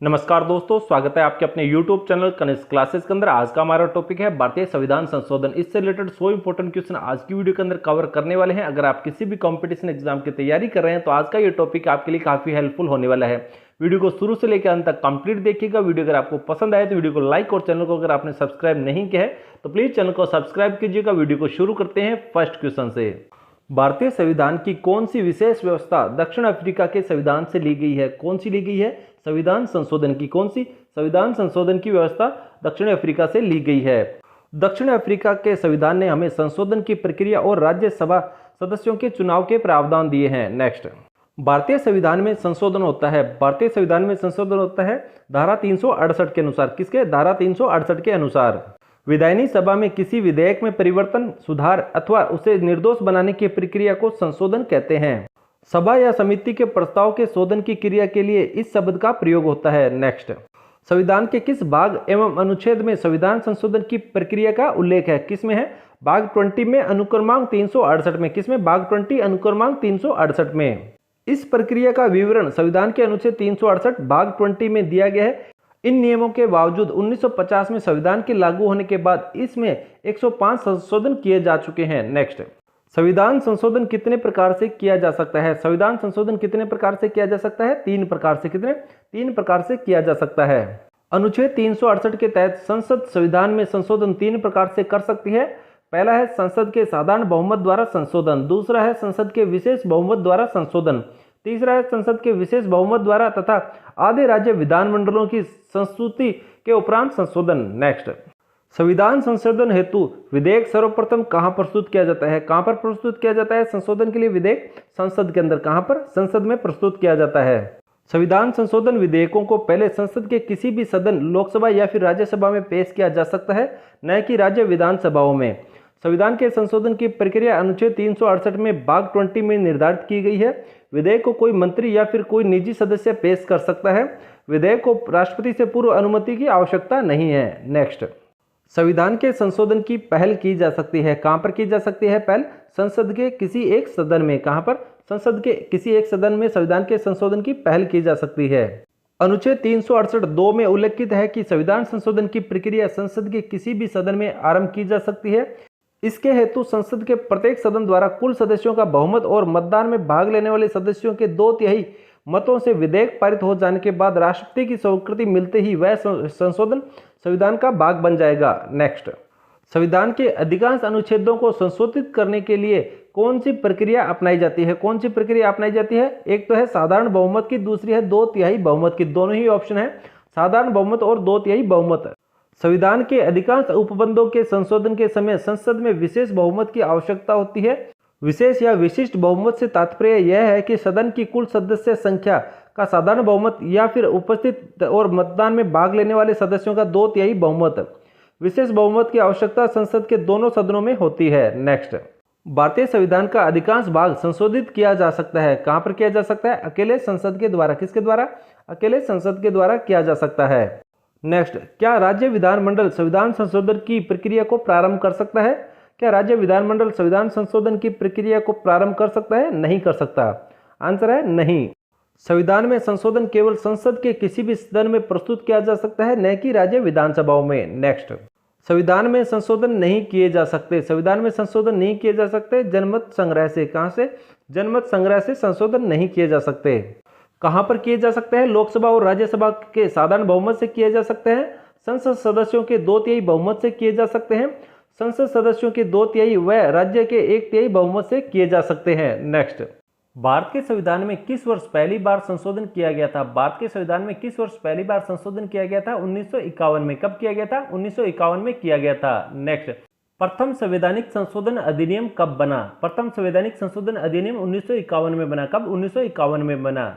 नमस्कार दोस्तों, स्वागत है आपके अपने YouTube चैनल कनिष्क क्लासेस के अंदर। आज का हमारा टॉपिक है भारतीय संविधान संशोधन। इससे रिलेटेड 100 इंपॉर्टेंट क्वेश्चन आज की वीडियो के अंदर कवर करने वाले हैं। अगर आप किसी भी कंपटीशन एग्जाम की तैयारी कर रहे हैं तो आज का ये टॉपिक आपके लिए काफी हेल्पफुल होने वाला है। वीडियो को शुरू से लेकर अंत तक कंप्लीट देखिएगा। वीडियो अगर आपको पसंद आए तो वीडियो को लाइक और चैनल को अगर आपने सब्सक्राइब नहीं किया है तो प्लीज चैनल को सब्सक्राइब कीजिएगा। वीडियो को शुरू करते हैं फर्स्ट क्वेश्चन से। भारतीय संविधान की कौन सी विशेष व्यवस्था दक्षिण अफ्रीका के संविधान से ली गई है? कौन सी ली गई है? संविधान संशोधन की कौन सी संविधान संशोधन की व्यवस्था दक्षिण अफ्रीका से ली गई है? दक्षिण अफ्रीका के संविधान ने हमें संशोधन की प्रक्रिया और राज्यसभा सदस्यों के चुनाव के प्रावधान दिए हैं। नेक्स्ट, भारतीय संविधान में संशोधन होता है। भारतीय संविधान में संशोधन होता है धारा 368 के अनुसार। किसके? धारा 368 के अनुसार। विधायनी सभा में किसी विधेयक में परिवर्तन, सुधार अथवा उसे निर्दोष बनाने की प्रक्रिया को संशोधन कहते हैं। सभा या समिति के प्रस्ताव के शोधन की क्रिया के लिए इस शब्द का प्रयोग होता है। नेक्स्ट, संविधान के किस भाग एवं अनुच्छेद में संविधान संशोधन की प्रक्रिया का उल्लेख है? किस में है? भाग 20 में अनुक्रमांक 368 में। किसमें? भाग 20 अनुक्रमांक 368 में। इस प्रक्रिया का विवरण संविधान के अनुच्छेद 368 भाग 20 में दिया गया है। इन नियमों के बावजूद 1950 में संविधान के लागू होने के बाद इसमें 105 संशोधन किए जा चुके हैं। नेक्स्ट, संविधान संशोधन कितने प्रकार से किया जा सकता है? संविधान संशोधन कितने प्रकार से किया जा सकता है? 3 प्रकार से। कितने? 3 प्रकार से किया जा सकता है। अनुच्छेद 368 के तहत संसद संविधान में संशोधन 3 प्रकार से कर सकती है। पहला है संसद के साधारण बहुमत द्वारा संशोधन, दूसरा है संसद के विशेष बहुमत द्वारा संशोधन, तीसरा है संसद के विशेष बहुमत द्वारा तथा आधे राज्य विधानमंडलों की संस्तुति के उपरांत संशोधन। नेक्स्ट, संविधान संशोधन हेतु विधेयक सर्वप्रथम कहां प्रस्तुत किया जाता है? कहां पर प्रस्तुत किया जाता है संशोधन के लिए विधेयक? संसद के अंदर। कहां पर? संसद में प्रस्तुत किया जाता है। संविधान संशोधन विधेयकों को पहले संसद के किसी भी सदन, लोकसभा या फिर राज्यसभा में पेश किया जा सकता है, न कि राज्य विधानसभाओं में। संविधान के संशोधन की प्रक्रिया अनुच्छेद 368 में भाग 20 में निर्धारित की गई है। विधेयक को कोई मंत्री या फिर कोई निजी सदस्य पेश कर सकता है। विधेयक को राष्ट्रपति से पूर्व अनुमति की आवश्यकता नहीं है। नेक्स्ट, संविधान के संशोधन की पहल की जा सकती है। कहां पर की जा सकती है पहल? संसद के किसी एक सदन में। कहां पर? संसद के किसी एक सदन में संविधान के संशोधन की पहल की जा सकती है। अनुच्छेद 368(2) में उल्लेखित है कि संविधान संशोधन की प्रक्रिया संसद के किसी भी सदन में आरंभ की जा सकती है। इसके हेतु संसद के प्रत्येक सदन द्वारा कुल सदस्यों का बहुमत और मतदान में भाग लेने वाले सदस्यों के 2/3 मतों से विधेयक पारित हो जाने के बाद राष्ट्रपति की स्वीकृति मिलते ही वह संशोधन संविधान का भाग बन जाएगा। नेक्स्ट, संविधान के अधिकांश अनुच्छेदों को संशोधित करने के लिए कौन सी प्रक्रिया अपनाई जाती है? कौन सी प्रक्रिया अपनाई जाती है? एक तो है साधारण बहुमत की, दूसरी है 2/3 बहुमत की। दोनों ही ऑप्शन है, साधारण बहुमत और 2/3 बहुमत। संविधान के अधिकांश उपबंधों के संशोधन के समय संसद में विशेष बहुमत की आवश्यकता होती है। विशेष या विशिष्ट बहुमत से तात्पर्य यह है कि सदन की कुल सदस्य संख्या का साधारण बहुमत या फिर उपस्थित और मतदान में भाग लेने वाले सदस्यों का 2/3 बहुमत। विशेष बहुमत की आवश्यकता संसद के दोनों सदनों में होती है। नेक्स्ट, भारतीय संविधान का अधिकांश भाग संशोधित किया जा सकता है। कहां पर किया जा सकता है? अकेले संसद के द्वारा। किसके द्वारा? अकेले संसद के द्वारा किया जा सकता है। नेक्स्ट, क्या राज्य विधानमंडल संविधान संशोधन की प्रक्रिया को प्रारंभ कर सकता है? क्या राज्य विधानमंडल संविधान संशोधन की प्रक्रिया को प्रारंभ कर सकता है? नहीं कर सकता। आंसर है नहीं। संविधान में संशोधन केवल संसद के किसी भी सदन में प्रस्तुत किया जा सकता है, न कि राज्य विधानसभाओं में। नेक्स्ट, संविधान में संशोधन नहीं किए जा सकते। संविधान में संशोधन नहीं किए जा सकते जनमत संग्रह से। कहां से? जनमत संग्रह से संशोधन नहीं किए जा सकते। कहां पर किए जा सकते हैं? लोकसभा और राज्यसभा के साधारण बहुमत से किए जा सकते हैं। संसद सदस्यों के 2/3 बहुमत से किए जा सकते हैं। संसद सदस्यों के 2/3 व राज्य के 1/3 बहुमत से किए जा सकते हैं। नेक्स्ट, भारत के संविधान में किस वर्ष पहली बार संशोधन किया गया था? भारत के संविधान में किस वर्ष पहली बार संशोधन किया गया था? 1951 में। कब किया गया था? 1951 में किया गया था। नेक्स्ट, प्रथम संवैधानिक संशोधन अधिनियम कब बना? प्रथम संवैधानिक संशोधन अधिनियम 1951 में बना। कब? 1951 में बना।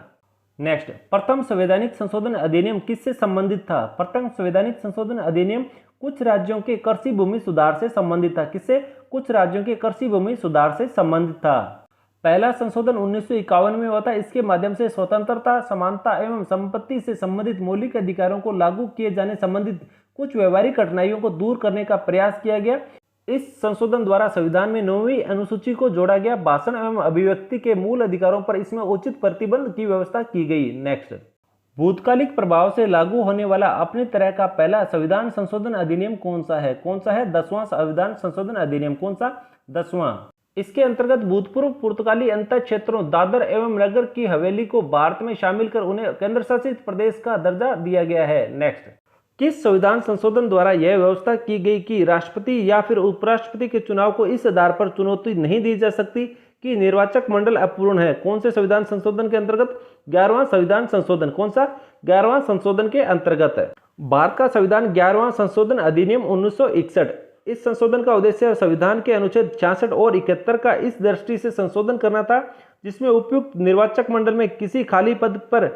नेक्स्ट, प्रथम संवैधानिक संशोधन अधिनियम किससे संबंधित था? प्रथम संवैधानिक संशोधन अधिनियम कुछ राज्यों के कृषि भूमि सुधार से संबंधित था। किससे? कुछ राज्यों के कृषि भूमि सुधार से संबंधित था। पहला संशोधन 1951 में हुआ था। इसके माध्यम से स्वतंत्रता, समानता एवं संपत्ति से संबंधित मौलिक अधिकारों को लागू किए जाने संबंधित कुछ व्यवहारिक कठिनाइयों को दूर करने का प्रयास किया गया। इस संशोधन द्वारा संविधान में 9वीं अनुसूची को जोड़ा गया। भाषण एवं अभिव्यक्ति के मूल अधिकारों पर इसमें उचित प्रतिबंध की व्यवस्था की गई। नेक्स्ट, भूतकालिक प्रभाव से लागू होने वाला अपनी तरह का पहला संविधान संशोधन अधिनियम कौन सा है? कौन सा है? 10वां संविधान संशोधन अधिनियम। कौन सा? 10वां। इसके अंतर्गत भूतपूर्व पुर्तगाली अंतर क्षेत्रों दादर एवं नगर की हवेली को भारत में शामिल कर उन्हें केंद्र शासित प्रदेश का दर्जा दिया गया है। नेक्स्ट, किस संविधान संशोधन द्वारा यह व्यवस्था की गई कि राष्ट्रपति या फिर उपराष्ट्रपति के चुनाव को इस आधार पर चुनौती नहीं दी जा सकती कि निर्वाचक मंडल अपूर्ण है? कौन से संविधान संशोधन के अंतर्गत? 11वां संविधान संशोधन। कौन सा? 11वां संशोधन के अंतर्गत है। भारत का संविधान 11वां संशोधन अधिनियम 1961। इस संशोधन का उद्देश्य संविधान के अनुच्छेद 66 और 71 का इस दृष्टि से संशोधन करना था जिसमें उपयुक्त निर्वाचक मंडल में किसी खाली पद पर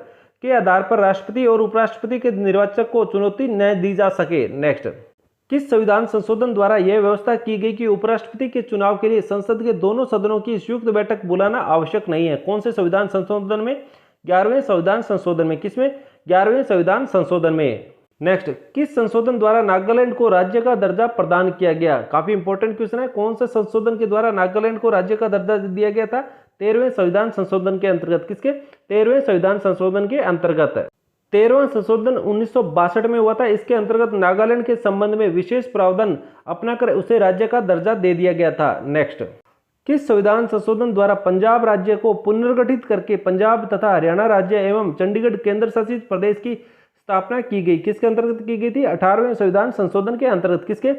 के आधार पर राष्ट्रपति और उपराष्ट्रपति के निर्वाचक को चुनौती न दी जा सके। नेक्स्ट, किस संविधान संशोधन द्वारा यह व्यवस्था की गई कि उपराष्ट्रपति के चुनाव के लिए संसद के दोनों सदनों की संयुक्त बैठक बुलाना आवश्यक नहीं है? कौन से संविधान संशोधन में? 11वें संविधान संशोधन में। किसमें? 11वें संविधान संशोधन में। नेक्स्ट, किस संशोधन द्वारा नागालैंड को राज्य का दर्जा प्रदान किया गया? काफी इंपॉर्टेंट क्वेश्चन है। कौन से संशोधन के द्वारा नागालैंड को राज्य का दर्जा दिया गया था? 13वें संविधान संशोधन के अंतर्गत। किसके? 13वें संविधान संशोधन के अंतर्गत। 13वां संशोधन 1962 में हुआ था। इसके अंतर्गत नागालैंड के संबंध में विशेष प्रावधान अपनाकर उसे राज्य का दर्जा दे दिया गया था। नेक्स्ट, किस संविधान संशोधन द्वारा पंजाब राज्य को पुनर्गठित करके पंजाब तथा हरियाणा राज्य एवं चंडीगढ़ केंद्र शासित प्रदेश की स्थापना की गई? किसके अंतर्गत की गई थी? 18वें संविधान संशोधन के अंतर्गत। किसके?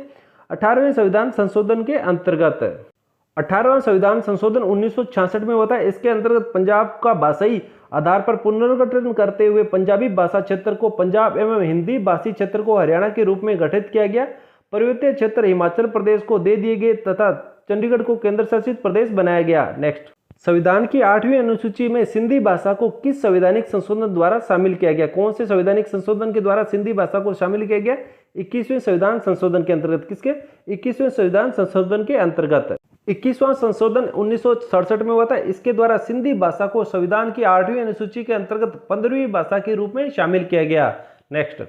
18वें संविधान संशोधन के अंतर्गत। 18वां संविधान संशोधन 1966 में हुआ था। इसके अंतर्गत पंजाब का भाषाई आधार पर पुनर्गठन करते हुए पंजाबी भाषा क्षेत्र को पंजाब एवं हिंदी भाषी क्षेत्र को हरियाणा के रूप में गठित किया गया। पर्वतीय क्षेत्र हिमाचल प्रदेश को दे दिए गए तथा चंडीगढ़ को केंद्र शासित प्रदेश बनाया गया। नेक्स्ट, संविधान की 8वीं अनुसूची में सिंधी भाषा को किस संवैधानिक संशोधन द्वारा शामिल किया गया? कौन से संवैधानिक संशोधन के द्वारा सिंधी भाषा को शामिल किया गया? 21वें संविधान संशोधन के अंतर्गत। किसके? 21वें संविधान संशोधन के अंतर्गत। 21वां संशोधन 1967 में हुआ था। इसके द्वारा सिंधी भाषा को संविधान की 8वीं अनुसूची के अंतर्गत 15वीं भाषा के रूप में शामिल किया गया। नेक्स्ट,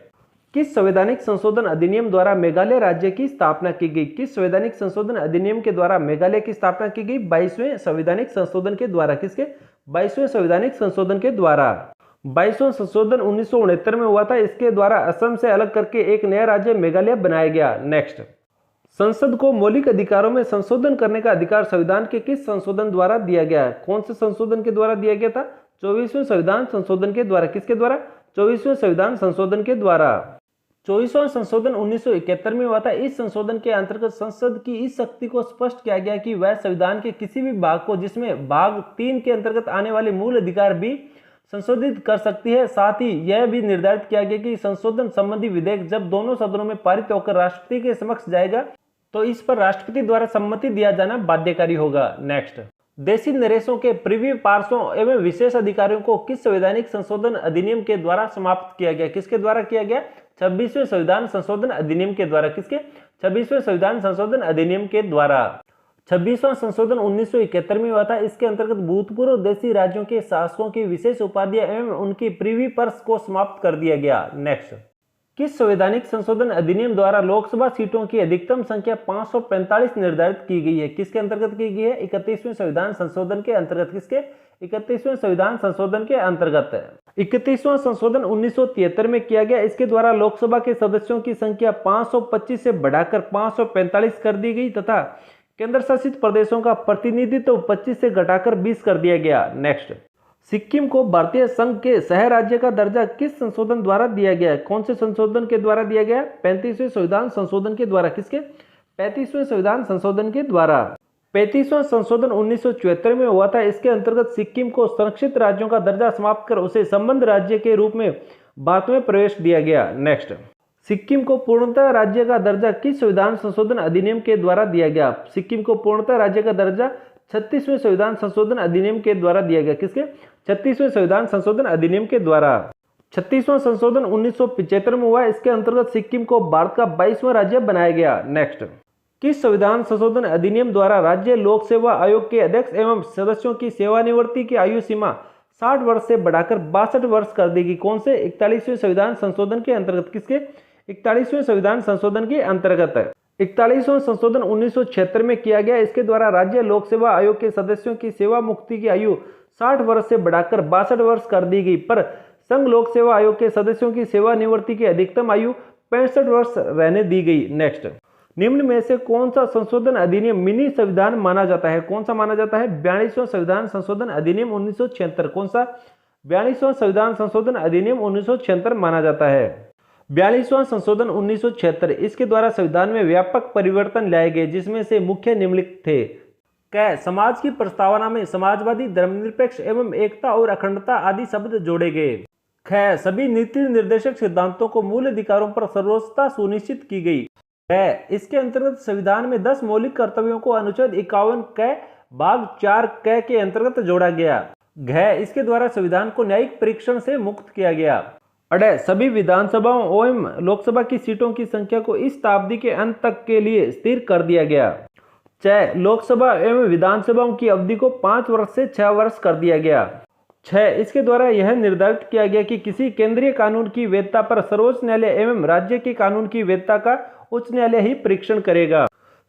किस संवैधानिक संशोधन अधिनियम द्वारा मेघालय राज्य की स्थापना की गई? किस संवैधानिक संशोधन अधिनियम के द्वारा मेघालय की स्थापना की गई? 22वें संवैधानिक संशोधन के द्वारा। किसके? 22वें संवैधानिक संशोधन के द्वारा। 22वां संशोधन 1969 में हुआ था। इसके द्वारा असम से अलग करके एक नया राज्य मेघालय बनाया गया। नेक्स्ट, संसद को मौलिक अधिकारों में संशोधन करने का अधिकार संविधान के किस संशोधन द्वारा दिया गया? कौन से संशोधन के द्वारा दिया गया था? 24वें संविधान संशोधन के द्वारा। किसके द्वारा? 24वें संविधान संशोधन के द्वारा। 24वां संशोधन 1971 में हुआ था। इस संशोधन के अंतर्गत संसद की इस शक्ति को स्पष्ट किया गया कि वह संविधान के किसी भी भाग को जिसमें भाग 3 के अंतर्गत आने वाले मूल अधिकार भी संशोधित कर सकती है। साथ ही यह भी निर्धारित किया गया कि संशोधन संबंधी विधेयक जब दोनों सदनों में पारित होकर राष्ट्रपति के समक्ष जाएगा तो इस पर राष्ट्रपति द्वारा सम्मति दिया जाना बाध्यकारी होगा। नेक्स्ट, देशी नरेशों के प्रीव्यू पार्षदों एवं विशेष अधिकारियों को किस संवैधानिक संशोधन अधिनियम के द्वारा समाप्त किया गया? किसके द्वारा किया गया? 26वें संविधान संशोधन अधिनियम के द्वारा। किसके? 26वें संविधान संशोधन अधिनियम के द्वारा। 26वां संशोधन 1971 में हुआ था। इसके अंतर्गत भूतपूर्व देशी राज्यों के शासकों की विशेष उपाधियां एवं उनकी प्रीवी पर्स को समाप्त कर दिया गया। नेक्स्ट, किस संवैधानिक संशोधन अधिनियम द्वारा लोकसभा सीटों की अधिकतम संख्या 545 निर्धारित की गई है? किसके अंतर्गत की गई है? 31वें संविधान संशोधन के अंतर्गत। किसके? 31वें संविधान संशोधन के अंतर्गत है। 31वां संशोधन 1973 में किया गया। इसके द्वारा लोकसभा के सदस्यों की संख्या 525 से बढ़ाकर 545 कर दी गई तथा केंद्र शासित प्रदेशों का प्रतिनिधित्व 25 से घटाकर 20 कर दिया गया। नेक्स्ट, सिक्किम को भारतीय संघ के सह राज्य का दर्जा किस संशोधन द्वारा दिया गया? कौन से संशोधन के द्वारा दिया गया? 35वें संविधान संशोधन के द्वारा। किसके? 35वें संविधान संशोधन के द्वारा। 35वां संशोधन 1974 में हुआ था। इसके अंतर्गत सिक्किम को संरक्षित राज्यों का दर्जा समाप्त कर उसे संबद्ध राज्य के रूप में भारत में प्रवेश दिया गया। नेक्स्ट, सिक्किम को पूर्णतः राज्य का दर्जा किस संविधान संशोधन अधिनियम के द्वारा दिया गया? सिक्किम को पूर्णतः राज्य का दर्जा 36वें संविधान संशोधन अधिनियम के द्वारा दिया गया। किसके? 36वें संविधान संशोधन अधिनियम के द्वारा। 36वां संशोधन 1975 में हुआ। इसके अंतर्गत सिक्किम को भारत का 22वां राज्य बनाया गया। नेक्स्ट, किस संविधान संशोधन अधिनियम द्वारा राज्य लोक सेवा आयोग के अध्यक्ष एवं सदस्यों की सेवानिवृत्ति की आयु सीमा 60 वर्ष से बढ़ाकर 62 वर्ष कर देगी? कौन से? 41वें संविधान संशोधन के अंतर्गत। किसके? 41वें संविधान संशोधन के अंतर्गत है। 41वां संशोधन 1976 में किया गया। इसके द्वारा राज्य लोक सेवा आयोग के सदस्यों की सेवा मुक्ति की आयु 60 वर्ष से बढ़ाकर 62 वर्ष कर दी गई, पर संघ लोक सेवा आयोग के सदस्यों की सेवानिवृत्ति की अधिकतम आयु 65 वर्ष रहने दी गई। नेक्स्ट, निम्न में से कौन सा संशोधन अधिनियम मिनी संविधान माना जाता है? कौन सा माना जाता है? 42वां संविधान संशोधन अधिनियम 1976। कौन सा? 42वां संविधान संशोधन अधिनियम 1976 माना जाता है। 42वां संशोधन 1976, इसके द्वारा संविधान में व्यापक परिवर्तन लाए गए, जिसमें से मुख्य निम्नलिखित थे। क, समाज की प्रस्तावना में समाजवादी, धर्मनिरपेक्ष एवं एकता और अखंडता आदि शब्द जोड़े गए। ख, सभी नीति निर्देशक सिद्धांतों को मूल अधिकारों पर सर्वोच्चता सुनिश्चित की गई। ग, इसके अंतर्गत संविधान में 10 मौलिक कर्तव्यों को अनुच्छेद 51 क भाग 4 क के अंतर्गत जोड़ा गया। घ, इसके द्वारा संविधान को न्यायिक परीक्षण से मुक्त किया गया। अड़, सभी विधानसभाओं एवं लोकसभा की सीटों की संख्या को इस शताब्दी के अंत तक के लिए स्थिर कर दिया गया। च, लोकसभा एवं विधानसभाओं की अवधि को 5 वर्ष से 6 वर्ष कर दिया गया। 6, इसके द्वारा यह निर्धारित किया गया कि किसी केंद्रीय कानून की वैधता पर सर्वोच्च न्यायालय एवं राज्य के कानून की वैधता का उच्च न्यायालय ही परीक्षण करेगा।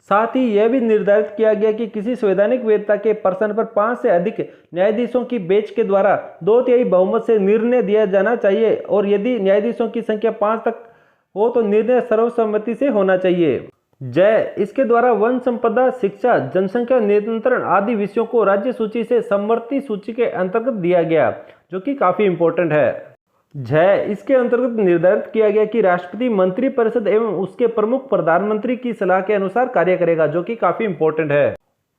साथ ही यह भी निर्धारित किया गया कि किसी संवैधानिक वैधता के प्रश्न पर 5 से अधिक न्यायाधीशों की बेंच के द्वारा 2/3 बहुमत से निर्णय दिया जाना चाहिए और यदि न्यायाधीशों की संख्या 5 तक हो तो निर्णय सर्वसम्मति से होना चाहिए। जय, इसके द्वारा वन संपदा, शिक्षा, जनसंख्या नियंत्रण आदि विषयों को राज्य सूची से समवर्ती सूची के अंतर्गत दिया गया, जो कि काफी इंपॉर्टेंट है। जय, इसके अंतर्गत निर्धारित किया गया कि राष्ट्रपति मंत्रिपरिषद एवं उसके प्रमुख प्रधानमंत्री की सलाह के अनुसार कार्य करेगा, जो कि काफी इंपॉर्टेंट है।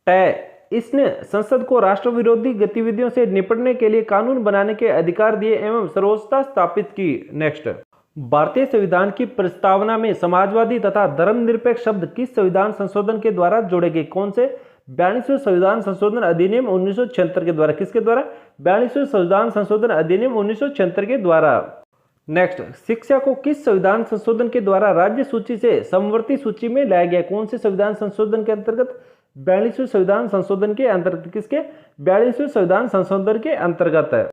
ट, इसने संसद को राष्ट्र विरोधी गतिविधियों से निपटने के लिए कानून बनाने के अधिकार दिए एवं सर्वोच्चता स्थापित की। नेक्स्ट, भारतीय संविधान की प्रस्तावना में समाजवादी तथा धर्मनिरपेक्ष शब्द किस संविधान संशोधन के द्वारा जोड़े गए? कौन से? 42वें संविधान संशोधन अधिनियम 1976 के द्वारा। किसके द्वारा? 42वें संविधान संशोधन अधिनियम 1976 के द्वारा। नेक्स्ट, शिक्षा को किस संविधान संशोधन के द्वारा राज्य सूची से समवर्ती सूची में लाया गया? कौन से संविधान संशोधन के अंतर्गत? 42वें संविधान संशोधन के अंतर्गत। किसके? 42वें संविधान संशोधन के अंतर्गत है।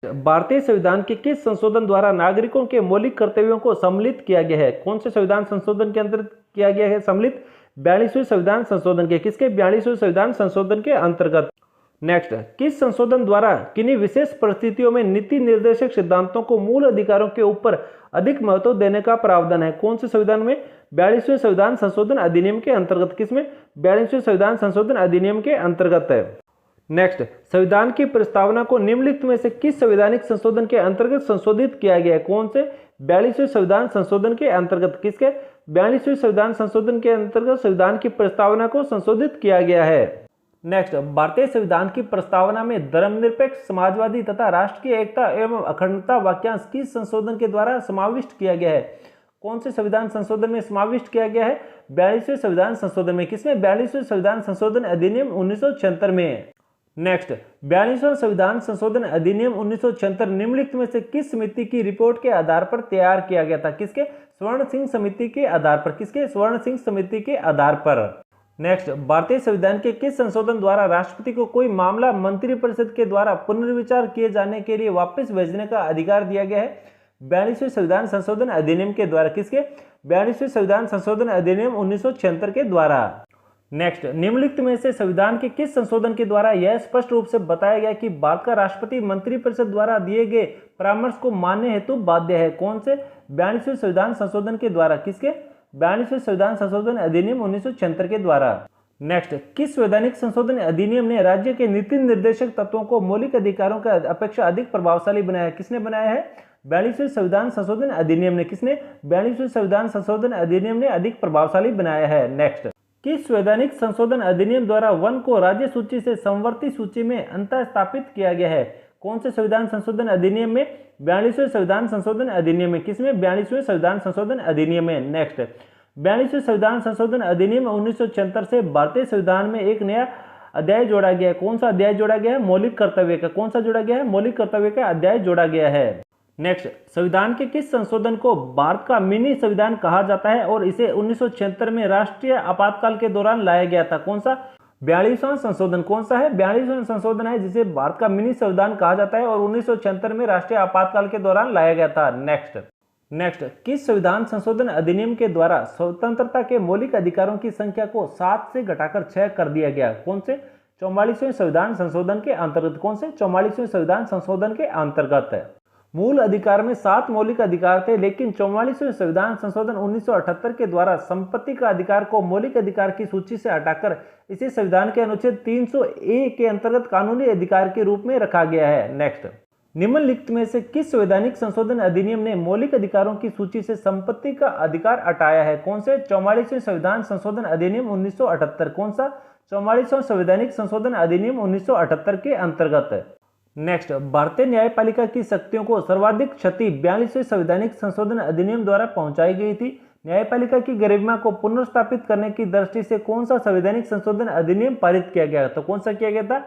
भारतीय संविधान के किस संशोधन द्वारा नागरिकों के मौलिक कर्तव्यों को सम्मिलित किया गया है? कौन से संविधान संशोधन के अंतर्गत किया गया है सम्मिलित? 42वें संविधान संशोधन के। किसके? 42वें संविधान संशोधन के अंतर्गत। नेक्स्ट, किस संशोधन द्वारा किन्हीं विशेष परिस्थितियों में नीति निर्देशक सिद्धांतों को मूल अधिकारों के ऊपर अधिक महत्व देने का प्रावधान है? कौन से संविधान में? 42वें संविधान संशोधन अधिनियम के अंतर्गत। किसमें? 42वें संविधान संशोधन अधिनियम के अंतर्गत है। नेक्स्ट, संविधान की प्रस्तावना को निम्नलिखित में से किस संवैधानिक संशोधन के अंतर्गत संशोधित किया गया है? कौन से? 42वें संविधान संशोधन के अंतर्गत। किसके? 42वें संविधान संशोधन के अंतर्गत संविधान की प्रस्तावना को संशोधित किया गया है। नेक्स्ट, भारतीय संविधान की प्रस्तावना में धर्मनिरपेक्ष, समाजवादी तथा राष्ट्र की एकता एवं अखंडता वाक्यांश किस संशोधन के द्वारा समाविष्ट किया गया है? कौन से संविधान संशोधन में समाविष्ट किया गया है? 42वें संविधान संशोधन में। किसमें? 42वें संविधान संशोधन अधिनियम 1976 में। नेक्स्ट, 42वां संविधान संशोधन अधिनियम 1976 निम्नलिखित में से किस समिति की रिपोर्ट के आधार पर तैयार किया गया था? किसके? स्वर्ण सिंह समिति के आधार पर। किसके? स्वर्ण सिंह समिति के आधार पर। नेक्स्ट, भारतीय संविधान के किस संशोधन द्वारा राष्ट्रपति को कोई मामला मंत्रिपरिषद के द्वारा पुनर्विचार किए जाने के लिए वापस भेजने का अधिकार दिया गया है? 42वें संविधान संशोधन अधिनियम के द्वारा। किसके? 42वें संविधान संशोधन अधिनियम 1976 के द्वारा। नेक्स्ट, निम्नलिखित में से संविधान के किस संशोधन के द्वारा यह स्पष्ट रूप से बताया गया कि भारत का राष्ट्रपति मंत्रिपरिषद द्वारा दिए गए परामर्श को मानने हेतु बाध्य है? कौन से? 42वें संविधान संशोधन के द्वारा। किसके? 42वें संविधान संशोधन अधिनियम 1976 के द्वारा। नेक्स्ट, किस संवैधानिक संशोधन अधिनियम ने राज्य के नीति निर्देशक तत्वों को मौलिक अधिकारों की अपेक्षा अधिक प्रभावशाली बनाया? किसने बनाया है? 42वें संविधान संशोधन अधिनियम ने। किसने? 42वें संविधान संशोधन अधिनियम ने अधिक प्रभावशाली बनाया है। नेक्स्ट, किस संवैधानिक संशोधन अधिनियम द्वारा वन को राज्य सूची से समवर्ती सूची में अंतः स्थापित किया गया है? कौन से संविधान संशोधन अधिनियम में? 42वें संविधान संशोधन अधिनियम में। किसमें? 42वें संविधान संशोधन अधिनियम में। नेक्स्ट, 42वें संविधान संशोधन अधिनियम 1976 से भारतीय संविधान में एक नया अध्याय जोड़ा गया है। कौन सा अध्याय जोड़ा गया है? मौलिक कर्तव्य का। कौन सा जोड़ा गया है? मौलिक कर्तव्य का अध्याय जोड़ा गया है। नेक्स्ट, संविधान के किस संशोधन को भारत का मिनी संविधान कहा जाता है और इसे 1976 में राष्ट्रीय आपातकाल के दौरान लाया गया था? कौन सा? 42वां संशोधन। कौन सा है? 42वां संशोधन है जिसे भारत का मिनी संविधान कहा जाता है और 1976 में राष्ट्रीय आपातकाल के दौरान लाया गया था। नेक्स्ट, किस संविधान संशोधन अधिनियम के द्वारा स्वतंत्रता के मौलिक अधिकारों की संख्या को 7 से घटाकर 6 कर दिया गया? कौन से? 44वें संविधान संशोधन के अंतर्गत। कौन से? 44वें संविधान संशोधन के अंतर्गत है। मूल अधिकार में 7 मौलिक अधिकार थे, लेकिन 44वें संविधान संशोधन 1978 के द्वारा संपत्ति का अधिकार को मौलिक अधिकार की सूची से हटाकर इसे संविधान के अनुच्छेद 300A के अंतर्गत कानूनी अधिकार के रूप में रखा गया है। नेक्स्ट, निम्नलिखित में से किस संवैधानिक संशोधन अधिनियम ने मौलिक अधिकारों की सूची से संपत्ति का अधिकार हटाया है? कौन से? 44वें संविधान संशोधन अधिनियम 1978। कौन सा? 44वां संवैधानिक संशोधन अधिनियम 1978 के अंतर्गत। नेक्स्ट, भारतीय न्यायपालिका की शक्तियों को सर्वाधिक क्षति 42वें संवैधानिक संशोधन अधिनियम द्वारा पहुंचाई गई थी। न्यायपालिका की गरिमा को पुनर्स्थापित करने की दृष्टि से कौन सा संवैधानिक संशोधन अधिनियम पारित किया गया? तो कौन सा किया गया था?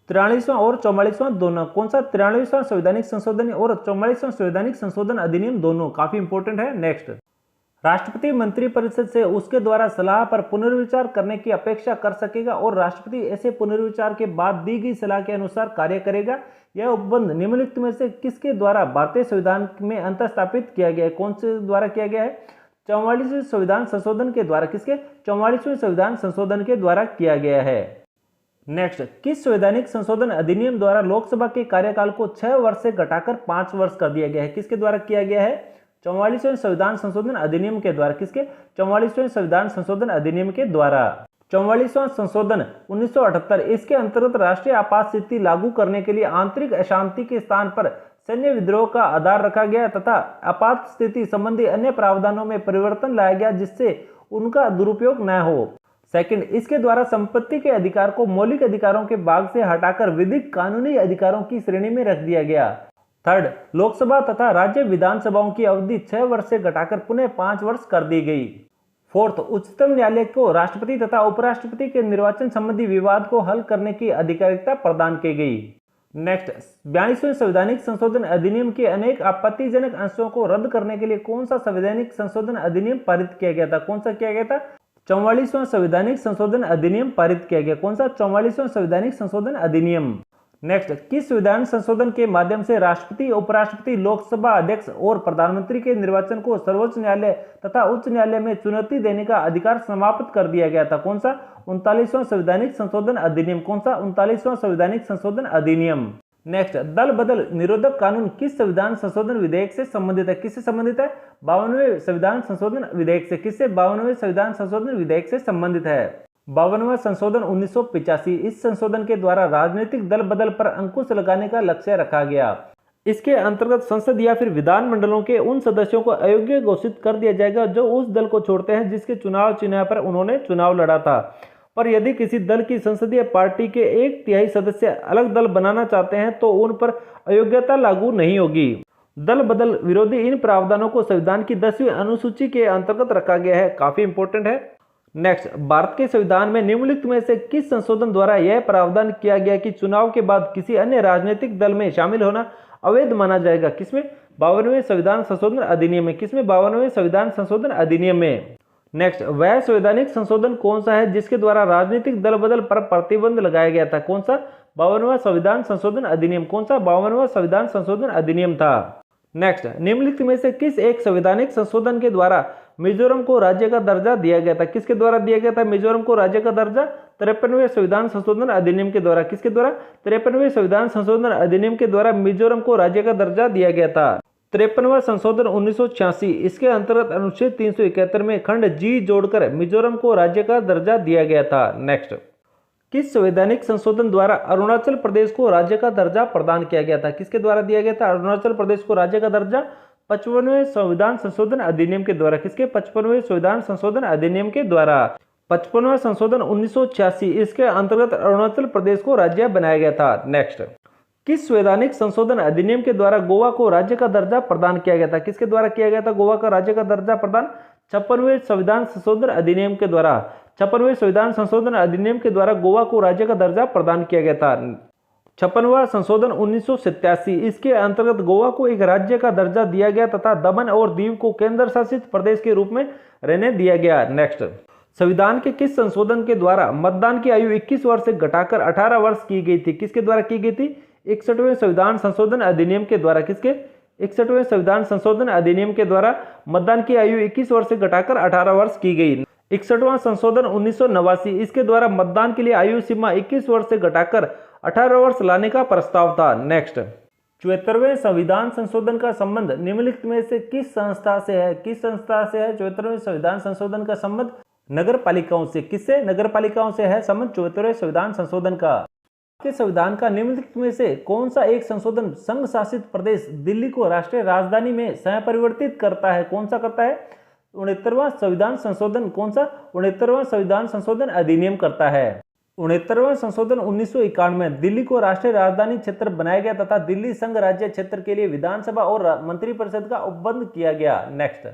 43वां और 44वां दोनों। कौन सा? 43वां संवैधानिक संशोधन और 44वां संवैधानिक संशोधन अधिनियम दोनों काफी इंपॉर्टेंट है। नेक्स्ट, राष्ट्रपति मंत्रिपरिषद से उसके द्वारा सलाह पर पुनर्विचार करने की अपेक्षा कर सकेगा और राष्ट्रपति ऐसे पुनर्विचार के बाद दी गई सलाह के अनुसार कार्य करेगा। यह उपबंध निम्नलिखित में से किसके द्वारा भारतीय संविधान में अंतर्स्थापित किया गया है? कौन से द्वारा किया गया है? 44वें संविधान संशोधन के द्वारा। किसके? 44वें संविधान संशोधन के द्वारा किया गया है। नेक्स्ट, किस संवैधानिक संशोधन अधिनियम द्वारा लोकसभा के कार्यकाल को 6 वर्ष से घटाकर 5 वर्ष कर दिया गया है? किसके द्वारा किया गया है? 44वें संविधान संशोधन अधिनियम के द्वारा। किसके? 44वें संविधान संशोधन अधिनियम के द्वारा। 44वां संशोधन 1978, इसके अंतर्गत राष्ट्रीय आपात स्थिति लागू करने के लिए आंतरिक अशांति के स्थान पर सैन्य विद्रोह का आधार रखा गया तथा आपात स्थिति संबंधी अन्य प्रावधानों में परिवर्तन लाया गया जिससे उनका दुरुपयोग न हो। सेकंड, इसके द्वारा संपत्ति के अधिकार को मौलिक अधिकारों के भाग से हटाकर विधिक कानूनी अधिकारों की श्रेणी में रख दिया गया। थर्ड, लोकसभा तथा राज्य विधानसभाओं की अवधि 6 वर्ष से घटाकर पुनः 5 वर्ष कर दी गई। फोर्थ, उच्चतम न्यायालय को राष्ट्रपति तथा उपराष्ट्रपति के निर्वाचन संबंधी विवाद को हल करने की अधिकारिता प्रदान की गई। नेक्स्ट, 42वें संवैधानिक संशोधन अधिनियम के अनेक आपत्तिजनक अंशों को रद्द करने के लिए कौन सा संवैधानिक संशोधन अधिनियम पारित किया गया था? कौन सा किया गया था? 44वां संवैधानिक संशोधन अधिनियम पारित किया गया। कौन सा? 44वां संवैधानिक संशोधन अधिनियम। नेक्स्ट, किस संविधान संशोधन के माध्यम से राष्ट्रपति, उपराष्ट्रपति, लोकसभा अध्यक्ष और प्रधानमंत्री के निर्वाचन को सर्वोच्च न्यायालय तथा उच्च न्यायालय में चुनौती देने का अधिकार समाप्त कर दिया गया था? कौन सा? 39वां संवैधानिक संशोधन अधिनियम। कौन सा? 39वां संवैधानिक संशोधन अधिनियम। नेक्स्ट, दल बदल निरोधक कानून किस संविधान संशोधन विधेयक से संबंधित है? किससे संबंधित है? 52वें संविधान संशोधन विधेयक से। किससे? 52वें संविधान संशोधन विधेयक से संबंधित है। 52वां संशोधन 1985, इस संशोधन के द्वारा राजनीतिक दल बदल पर अंकुश लगाने का लक्ष्य रखा गया। इसके अंतर्गत संसद या फिर विधान मंडलों के उन सदस्यों को अयोग्य घोषित कर दिया जाएगा जो उस दल को छोड़ते हैं जिसके चुनाव चिन्ह पर उन्होंने चुनाव लड़ा था। पर यदि किसी दल की संसदीय पार्टी के 1/3 सदस्य अलग दल बनाना चाहते हैं तो उन पर अयोग्यता लागू नहीं होगी। दल बदल विरोधी इन प्रावधानों को संविधान की 10वीं अनुसूची के अंतर्गत रखा गया है। काफी इंपॉर्टेंट है। नेक्स्ट, भारत के संविधान में निम्नलिखित में से किस संशोधन द्वारा यह प्रावधान किया गया कि चुनाव के बाद किसी अन्य राजनीतिक दल में शामिल होना अवैध माना जाएगा? किसमें? 52वें संविधान संशोधन अधिनियम में। किसमें? 52वें संविधान संशोधन अधिनियम में। नेक्स्ट, वह संवैधानिक संशोधन कौन सा है जिसके द्वारा राजनीतिक दल बदल पर प्रतिबंध लगाया गया था? कौन सा? 52वां संविधान संशोधन अधिनियम। कौन सा? 52वां संविधान संशोधन अधिनियम था। नेक्स्ट, निम्नलिखित में से किस एक संवैधानिक संशोधन के द्वारा मिजोरम को राज्य का दर्जा दिया गया था? किसके द्वारा दिया गया था मिजोरम को राज्य का दर्जा? 53वें संविधान संशोधन अधिनियम के द्वारा। किसके द्वारा? 53वें संविधान संशोधन अधिनियम के द्वारा मिजोरम को राज्य का दर्जा दिया गया था। 53वां संशोधन 1986, इसके अंतर्गत अनुच्छेद 371 में खंड जी जोड़कर मिजोरम को राज्य का दर्जा दिया गया था। नेक्स्ट, किस संवैधानिक संशोधन द्वारा अरुणाचल प्रदेश को राज्य का दर्जा प्रदान किया गया था? किसके द्वारा दिया गया था अरुणाचल प्रदेश को राज्य का दर्जा? 55वें संविधान संशोधन अधिनियम के द्वारा। किसके? 55वें संविधान संशोधन अधिनियम के द्वारा। 55वां संशोधन 1986, इसके अंतर्गत अरुणाचल प्रदेश को राज्य बनाया गया था। नेक्स्ट, किस संवैधानिक संशोधन अधिनियम के द्वारा गोवा को राज्य का दर्जा प्रदान किया गया था? किसके द्वारा किया गया था गोवा का राज्य का दर्जा प्रदान? 56वें संविधान संशोधन अधिनियम के द्वारा। 56वें संविधान संशोधन अधिनियम के द्वारा गोवा को राज्य का दर्जा प्रदान किया गया था। 56वां संशोधन 1987, इसके अंतर्गत गोवा को एक राज्य का दर्जा दिया गया तथा दमन और दीव को केंद्र शासित प्रदेश के रूप में रहने दिया गया। नेक्स्ट, संविधान के किस संशोधन के द्वारा मतदान की आयु 21 वर्ष से घटाकर 18 वर्ष की गई थी? किसके द्वारा की गई थी? 61वें संविधान संशोधन अधिनियम के द्वारा। किसके? 61वें संविधान संशोधन अधिनियम के द्वारा मतदान की आयु 21 वर्ष से घटाकर 18 वर्ष की गई। 61वां संशोधन 1989, इसके द्वारा मतदान के लिए आयु सीमा 21 वर्ष से घटाकर 18 वर्ष लाने का प्रस्ताव था। नेक्स्ट, 74वें संविधान संशोधन का संबंध निम्नलिखित में से किस संस्था से है? किस संस्था से है 74वें संविधान संशोधन का संबंध? नगर पालिकाओं से। किससे? नगर पालिकाओं से है संबंध 74वें संविधान संशोधन का। के संविधान का निम्नलिखित में से कौन सा एक संशोधन संघ शासित प्रदेश दिल्ली को राष्ट्रीय राजधानी में सह परिवर्तित करता है? कौन सा करता है? 69वां संविधान संशोधन। कौन सा? 69वां संविधान संशोधन अधिनियम करता है। 69वां संशोधन 1991 दिल्ली को राष्ट्रीय राजधानी क्षेत्र बनाया गया तथा दिल्ली संघ राज्य क्षेत्र के लिए विधानसभा और मंत्रिपरिषद का उपबंध किया गया। नेक्स्ट,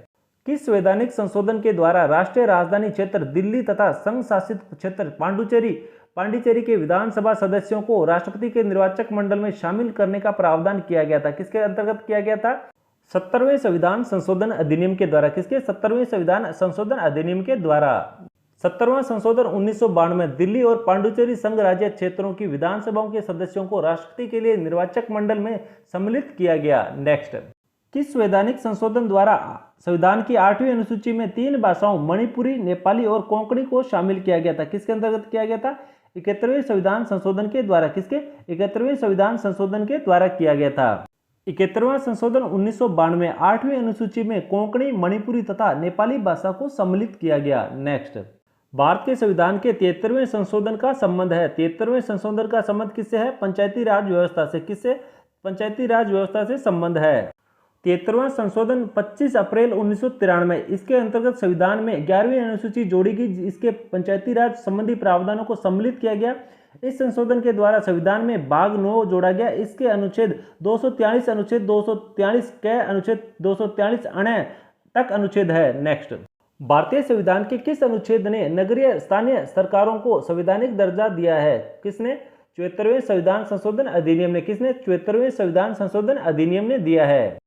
किस संवैधानिक संशोधन के द्वारा राष्ट्रीय राजधानी क्षेत्र दिल्ली तथा संघ शासित क्षेत्र पांडिचेरी के विधानसभा सदस्यों को राष्ट्रपति के निर्वाचक मंडल में शामिल करने का प्रावधान किया गया था? किसके अंतर्गत किया गया था? 70वें संविधान संशोधन अधिनियम के द्वारा। किसके? 70वें संविधान संशोधन अधिनियम के द्वारा। 70वां संशोधन 1992 दिल्ली और पांडिचेरी संघ राज्य क्षेत्रों की विधानसभाओं के सदस्यों को राष्ट्रपति के लिए निर्वाचक मंडल में सम्मिलित किया गया। नेक्स्ट, किस संवैधानिक संशोधन द्वारा संविधान की 8वीं अनुसूची में 3 भाषाओं मणिपुरी, नेपाली और कोंकणी को शामिल किया गया था? किसके अंतर्गत किया गया था? 71वें संविधान संशोधन के द्वारा। किसके? 71वें संविधान संशोधन के द्वारा किया गया था। 71वां संशोधन 1992 8वीं अनुसूची में कोंकणी, मणिपुरी तथा नेपाली भाषा को सम्मिलित किया गया। नेक्स्ट, भारत के संविधान के 73वें संशोधन का संबंध है। 73वें संशोधन का संबंध किससे है? पंचायती राज व्यवस्था से। किससे? पंचायती राज व्यवस्था से संबंध है। 73वां संशोधन 25 अप्रैल 1993 इसके अंतर्गत संविधान में 11वीं अनुसूची जोड़ी गई। इसके पंचायती राज संबंधी प्रावधानों को सम्मिलित किया गया। इस संशोधन के द्वारा संविधान में भाग 9 जोड़ा गया। इसके अनुच्छेद 243 अनुच्छेद 243 के अनुच्छेद 243 अण् तक अनुच्छेद है। नेक्स्ट, भारतीय संविधान के किस अनुच्छेद ने नगरीय स्थानीय सरकारों को संवैधानिक दर्जा दिया है? किसने? 74वें संविधान संशोधन अधिनियम ने। किसने? 74वें संविधान संशोधन अधिनियम ने दिया है।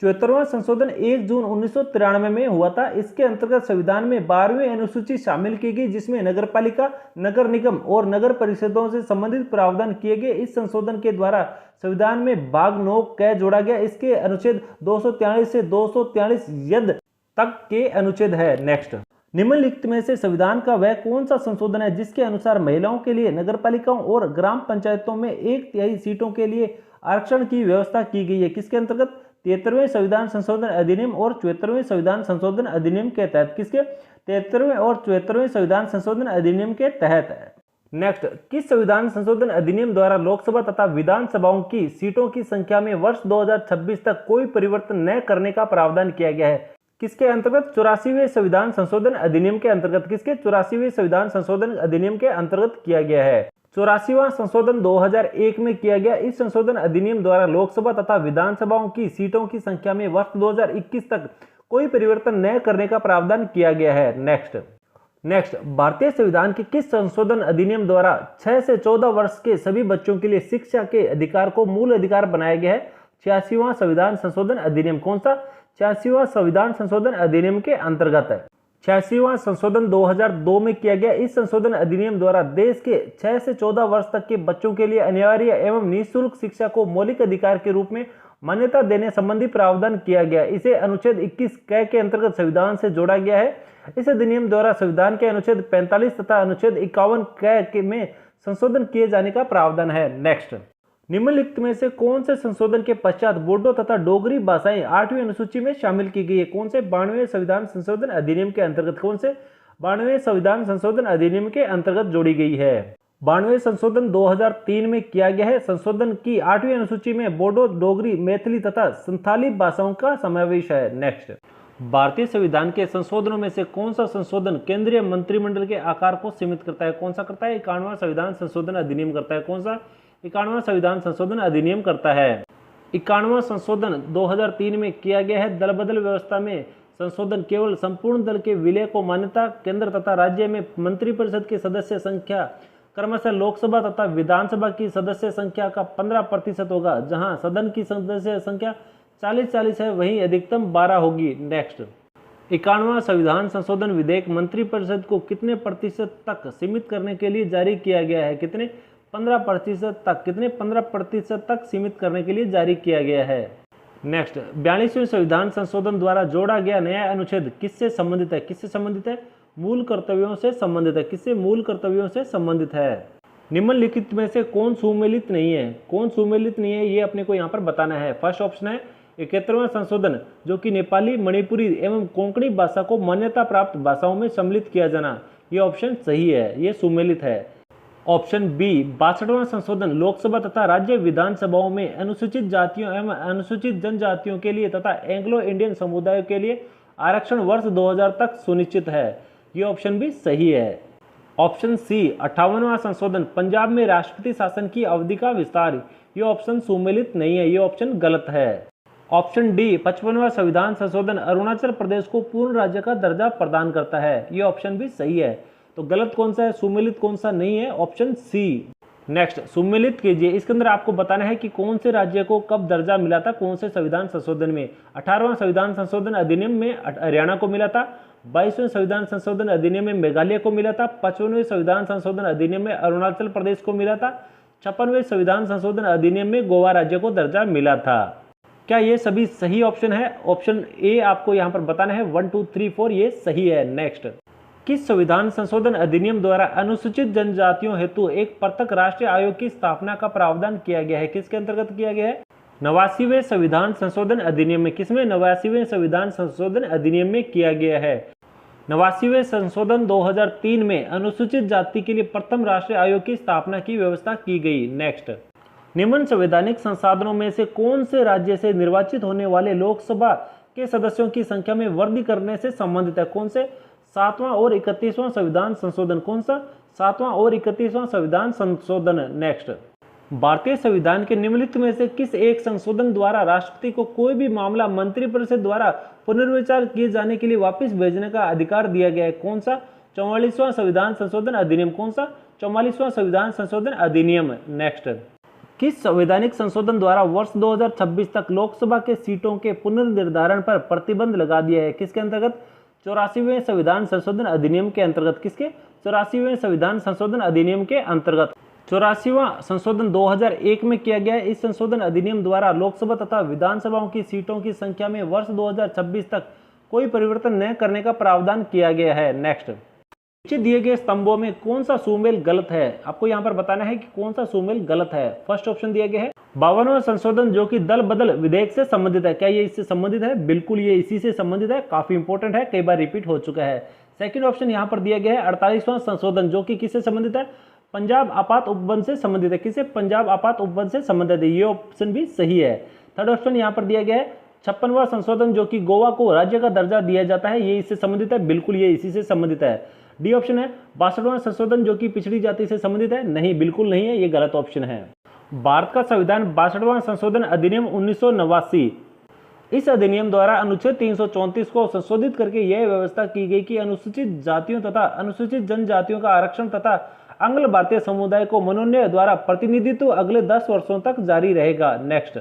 74वां संशोधन 1 जून 1993 में हुआ था। इसके अंतर्गत संविधान में 12वीं अनुसूची शामिल की गई जिसमें नगरपालिका, नगर निगम और नगर परिषदों से संबंधित प्रावधान किए गए। इस संशोधन के द्वारा संविधान में भाग 9 क जोड़ा गया। इसके अनुच्छेद 243 से 243 यद तक के अनुच्छेद है। नेक्स्ट, निम्नलिखित में से संविधान का वह कौन सा संशोधन है जिसके अनुसार महिलाओं के लिए नगरपालिकाओं और ग्राम पंचायतों में 1/3 सीटों के लिए आरक्षण की व्यवस्था की गई है? किसके अंतर्गत? 73वें संविधान संशोधन अधिनियम और 74वें संविधान संशोधन अधिनियम के तहत। किसके? 73वें और 74वें संविधान संशोधन अधिनियम के तहत है। नेक्स्ट, किस संविधान संशोधन अधिनियम द्वारा लोकसभा तथा विधानसभाओं की सीटों की संख्या में वर्ष 2026 तक कोई परिवर्तन न करने का प्रावधान किया गया है? किसके अंतर्गत? 84वें संविधान संशोधन अधिनियम के अंतर्गत। किसके? 84वें संविधान संशोधन अधिनियम के अंतर्गत किया गया है। 84वां संशोधन 2001 में किया गया। इस संशोधन अधिनियम द्वारा लोकसभा तथा विधानसभाओं की सीटों की संख्या में वर्ष 2021 तक कोई परिवर्तन न करने का प्रावधान किया गया है। नेक्स्ट, भारतीय संविधान के किस संशोधन अधिनियम द्वारा 6 से 14 वर्ष के सभी बच्चों के लिए शिक्षा के अधिकार को मूल अधिकार बनाया गया है? 86वां संविधान संशोधन अधिनियम। कौन सा? 86वां संविधान संशोधन अधिनियम के अंतर्गत है। 86वां संशोधन 2002 में किया गया। इस संशोधन अधिनियम द्वारा देश के 6 से 14 वर्ष तक के बच्चों के लिए अनिवार्य एवं निःशुल्क शिक्षा को मौलिक अधिकार के रूप में मान्यता देने संबंधी प्रावधान किया गया। इसे अनुच्छेद 21 क के अंतर्गत संविधान से जोड़ा गया है। इस अधिनियम द्वारा संविधान के अनुच्छेद 45 तथा अनुच्छेद 51 क में संशोधन किए जाने का प्रावधान है। नेक्स्ट, निम्नलिखित में से कौन से संशोधन के पश्चात बोडो तथा डोगरी भाषाएं 8वीं अनुसूची में शामिल की गई है? कौन से? 92वें संविधान संशोधन अधिनियम के अंतर्गत। कौन से? 92वें संविधान संशोधन अधिनियम के अंतर्गत जोड़ी गई है। 92वें संशोधन 2003 में किया गया है। संशोधन की 8वीं अनुसूची में बोडो, डोगरी, मैथिली तथा संथाली भाषाओं का समावेश है। नेक्स्ट, भारतीय संविधान के संशोधनों में से कौन सा संशोधन केंद्रीय मंत्रिमंडल के आकार को सीमित करता है? कौन सा करता है? 51वां संविधान संशोधन अधिनियम करता है। कौन सा? 51वां संविधान संशोधन अधिनियम करता है। 51वां संशोधन 2003 में किया गया है। दल बदल व्यवस्था में संशोधन केवल संपूर्ण दल के विलय को मान्यता। केंद्र तथा राज्य में मंत्रिपरिषद की सदस्य संख्या क्रमशः लोकसभा तथा विधानसभा की सदस्य संख्या का 15% होगा। जहां सदन की सदस्य संख्या 40-40 है, वहीं अधिकतम 12 होगी। नेक्स्ट, 51वां संविधान संशोधन विधेयक मंत्रिपरिषद को कितने प्रतिशत तक सीमित करने के लिए जारी किया गया है? कितने? 15% तक। कितने? 15% तक सीमित करने के लिए जारी किया गया है। नेक्स्ट, 42वें संविधान संशोधन द्वारा जोड़ा गया नया अनुच्छेद किससे संबंधित है? किससे संबंधित है? मूल कर्तव्यों से संबंधित है। किससे? मूल कर्तव्यों से संबंधित है। निम्नलिखित में से कौन सुमेलित नहीं है? कौन सुमेलित नहीं है ये अपने को यहाँ पर बताना है। फर्स्ट ऑप्शन है 71वां संशोधन, जो कि नेपाली, मणिपुरी एवं कोंकणी भाषा को मान्यता प्राप्त भाषाओं में सम्मिलित किया जाना। ये ऑप्शन सही है, ये सुमेलित है। ऑप्शन बी 62वां संशोधन, लोकसभा तथा राज्य विधानसभाओं में अनुसूचित जातियों एवं अनुसूचित जनजातियों के लिए तथा एंग्लो इंडियन समुदायों के लिए आरक्षण वर्ष 2000 तक सुनिश्चित है। ये ऑप्शन भी सही है। ऑप्शन सी 58वां संशोधन, पंजाब में राष्ट्रपति शासन की अवधि का विस्तार। ये ऑप्शन सुमेलित नहीं है, ये ऑप्शन गलत है। ऑप्शन डी 55वां संविधान संशोधन, अरुणाचल प्रदेश को पूर्ण राज्य का दर्जा प्रदान करता है। ये ऑप्शन भी सही है। तो गलत कौन सा है, सुमेलित कौन सा नहीं है? Option C. नेक्स्ट, सुमेलित कीजिए। इसके अंदर आपको बताना है कि कौन से राज्य को कब दर्जा मिला था, कौन से संविधान संशोधन में। 18वां संविधान संशोधन अधिनियम में हरियाणा को मिला था। 22वें संविधान संशोधन अधिनियम में मेघालय को मिला था। 55वें संविधान संशोधन अधिनियम में अरुणाचल प्रदेश को मिला था। 56वें संविधान संशोधन अधिनियम में गोवा राज्य को दर्जा मिला था। क्या ये सभी सही ऑप्शन है? ऑप्शन ए आपको यहाँ पर बताना है 1 2 3 4 ये सही है। नेक्स्ट, किस संविधान संशोधन अधिनियम द्वारा अनुसूचित जनजातियों हेतु एक पृथक राष्ट्रीय आयोग की स्थापना का प्रावधान किया गया है? किसके अंतर्गत किया गया है? 89वें संविधान संशोधन अधिनियम में। किसमें? 89वें संविधान संशोधन अधिनियम में किया गया है। 89वें संशोधन 2003 में अनुसूचित जाति के लिए प्रथम राष्ट्रीय आयोग की स्थापना की व्यवस्था की गई। नेक्स्ट, निम्न संवैधानिक संसाधनों में से कौन से राज्य से निर्वाचित होने वाले लोकसभा के सदस्यों की संख्या में वृद्धि करने से संबंधित है? कौन से? 7वां और 31वां संविधान संशोधन। कौन सा? 7वां और 31वां संविधान संशोधन। नेक्स्ट, भारतीय संविधान के निम्नलिखित में से किस एक संशोधन द्वारा राष्ट्रपति को कोई भी मामला मंत्रिपरिषद द्वारा पुनर्विचार किए जाने के लिए वापस भेजने का अधिकार दिया गया है? कौन सा? 44वां संविधान संशोधन अधिनियम। कौन सा? 44वां संविधान संशोधन अधिनियम। नेक्स्ट, किस संवैधानिक संशोधन द्वारा वर्ष 2026 तक लोकसभा के सीटों के पुनर्निर्धारण पर प्रतिबंध लगा दिया है? किसके अंतर्गत? 84वें संविधान संशोधन अधिनियम के अंतर्गत। किसके? 84वें संविधान संशोधन अधिनियम के अंतर्गत। 84वां संशोधन 2001 में किया गया है। इस संशोधन अधिनियम द्वारा लोकसभा तथा विधानसभाओं की सीटों की संख्या में वर्ष 2026 तक कोई परिवर्तन न करने का प्रावधान किया गया है। नेक्स्ट, नीचे दिए गए स्तंभों में कौन सा सुमेल गलत है? आपको यहाँ पर बताना है कि कौन सा सुमेल गलत है। फर्स्ट ऑप्शन दिया गया है 52वां संशोधन, जो कि दल बदल विधेयक से संबंधित है। क्या ये इससे संबंधित है? बिल्कुल ये इसी से संबंधित है, काफी इंपॉर्टेंट है, कई बार रिपीट हो चुका है। सेकंड ऑप्शन यहाँ पर दिया गया है 48वां संशोधन, जो कि किससे संबंधित है? पंजाब आपात उपबंध से संबंधित है। किसे? पंजाब आपात उपबंध से संबंधित है। ये ऑप्शन भी सही है। थर्ड ऑप्शन यहाँ पर दिया गया है 56वां संशोधन, जो कि गोवा को राज्य का दर्जा दिया जाता है। ये इससे संबंधित है? बिल्कुल ये इसी से संबंधित है। डी ऑप्शन है 62वां संशोधन, जो कि पिछड़ी जाति से संबंधित है। नहीं, बिल्कुल नहीं है, ये गलत ऑप्शन है। भारत का संविधान 62वां संशोधन अधिनियम 1989, इस अधिनियम द्वारा अनुच्छेद 334 को संशोधित करके यह व्यवस्था की गई कि अनुसूचित जातियों तथा अनुसूचित जनजातियों का आरक्षण तथा आंग्ल भारतीय समुदाय को मनोनयन द्वारा प्रतिनिधित्व अगले 10 वर्षों तक जारी रहेगा। नेक्स्ट,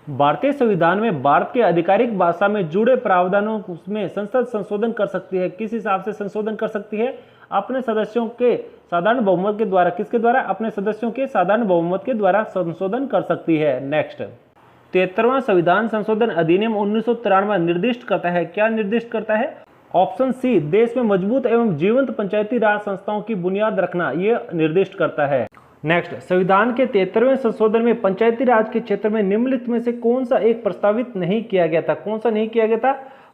भारतीय संविधान में भारत के आधिकारिक भाषा में जुड़े प्रावधानों में संसद संशोधन कर सकती है। किस हिसाब से संशोधन कर सकती है? अपने सदस्यों के साधारण बहुमत के द्वारा। किसके द्वारा? अपने सदस्यों के साधारण बहुमत के द्वारा संशोधन कर सकती है। नेक्स्ट, 73वां संविधान संशोधन अधिनियम 1993 निर्दिष्ट करता है। क्या निर्दिष्ट करता है? ऑप्शन सी देश में मजबूत एवं जीवंत पंचायती राज संस्थाओं की बुनियाद रखना, ये निर्दिष्ट करता है। नेक्स्ट, संविधान के 73वें संशोधन में पंचायती राज के क्षेत्र में निम्नलिखित में से कौन सा एक प्रस्तावित नहीं किया गया था? कौन सा नहीं किया गया था?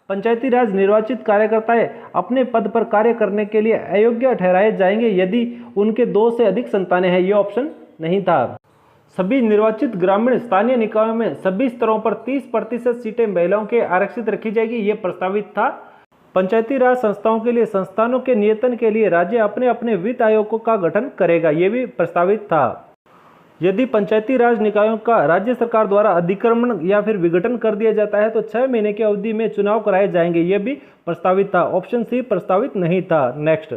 पंचायती राज निर्वाचित कार्यकर्ताएं अपने पद पर कार्य करने के लिए अयोग्य ठहराए जाएंगे यदि उनके 2 से अधिक संतानें हैं। ये ऑप्शन नहीं था। सभी निर्वाचित ग्रामीण स्थानीय निकायों में सभी स्तरों पर 30% सीटें महिलाओं के आरक्षित रखी जाएगी, ये प्रस्तावित था। पंचायती राज संस्थाओं के लिए संस्थानों के नियंत्रण के लिए राज्य अपने अपने वित्त आयोगों का गठन करेगा, ये भी प्रस्तावित था। यदि पंचायती राज निकायों का राज्य सरकार द्वारा अधिक्रमण या फिर विघटन कर दिया जाता है तो 6 महीने की अवधि में चुनाव कराए जाएंगे, ये भी प्रस्तावित था। ऑप्शन सी प्रस्तावित नहीं था। नेक्स्ट,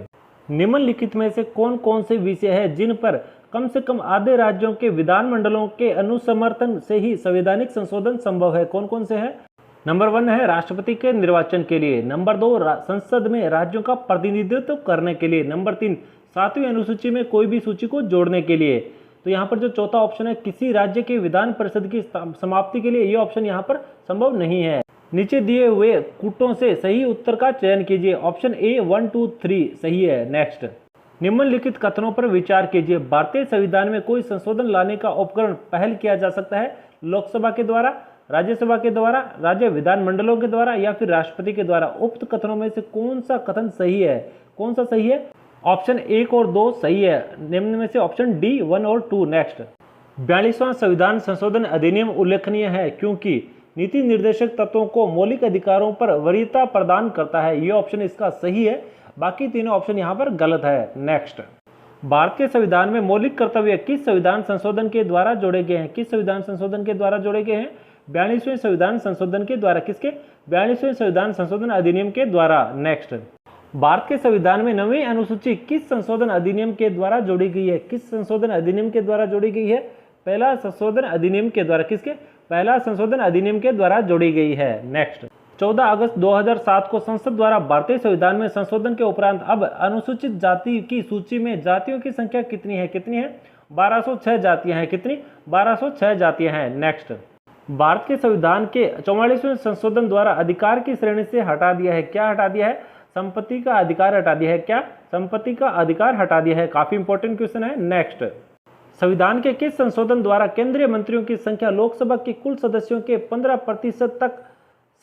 निम्नलिखित में से कौन कौन से विषय है जिन पर कम से कम आधे राज्यों के विधानमंडलों के अनुसमर्थन से ही संवैधानिक संशोधन संभव है? कौन कौन से है? नंबर 1 है राष्ट्रपति के निर्वाचन के लिए। नंबर 2 संसद में राज्यों का प्रतिनिधित्व करने के लिए। नंबर 3 7वीं अनुसूची में कोई भी सूची को जोड़ने के लिए। तो यहाँ पर जो चौथा ऑप्शन है किसी राज्य के विधान परिषद की समाप्ति के लिए, ये ऑप्शन यहाँ पर संभव नहीं है। नीचे दिए हुए कूटों से सही उत्तर का चयन कीजिए। ऑप्शन ए 1 2 3 सही है। नेक्स्ट, निम्नलिखित कथनों पर विचार कीजिए। भारतीय संविधान में कोई संशोधन लाने का उपकरण पहल किया जा सकता है लोकसभा के द्वारा, राज्यसभा के द्वारा, राज्य विधानमंडलों के द्वारा या फिर राष्ट्रपति के द्वारा। उक्त कथनों में से कौन सा कथन सही है? कौन सा सही है? ऑप्शन 1 और 2 सही है। निम्न में से ऑप्शन डी 1 और 2। नेक्स्ट, 42वां संविधान संशोधन अधिनियम उल्लेखनीय है क्योंकि नीति निर्देशक तत्वों को मौलिक अधिकारों पर वरीयता प्रदान करता है। ये ऑप्शन इसका सही है, बाकी तीनों ऑप्शन यहाँ पर गलत है। नेक्स्ट, भारतीय संविधान में मौलिक कर्तव्य किस संविधान संशोधन के द्वारा जोड़े गए हैं? किस संविधान संशोधन के द्वारा जोड़े गए हैं? 42वें संविधान संशोधन के द्वारा। किसके? 42वें संविधान संशोधन अधिनियम के द्वारा। नेक्स्ट, भारत के संविधान में 9वीं अनुसूची किस संशोधन अधिनियम के द्वारा जोड़ी गई है? किस संशोधन अधिनियम के द्वारा जोड़ी गई है? पहला संशोधन अधिनियम के द्वारा। किसके? पहला संशोधन अधिनियम के द्वारा जोड़ी गई है। नेक्स्ट, 14 अगस्त 2007 को संसद द्वारा भारतीय संविधान में संशोधन के उपरांत अब अनुसूचित जाति की सूची में जातियों की संख्या कितनी है? कितनी है? 1206 जातियां हैं। कितनी? 1206 जातियां हैं। नेक्स्ट, भारत के संविधान के 44वें संशोधन द्वारा अधिकार की श्रेणी से हटा दिया है। क्या हटा दिया है? संपत्ति का अधिकार हटा दिया है। क्या? संपत्ति का अधिकार हटा दिया है। काफी इंपॉर्टेंट क्वेश्चन है। नेक्स्ट, संविधान के किस संशोधन द्वारा केंद्रीय मंत्रियों की संख्या लोकसभा के कुल सदस्यों के 15% तक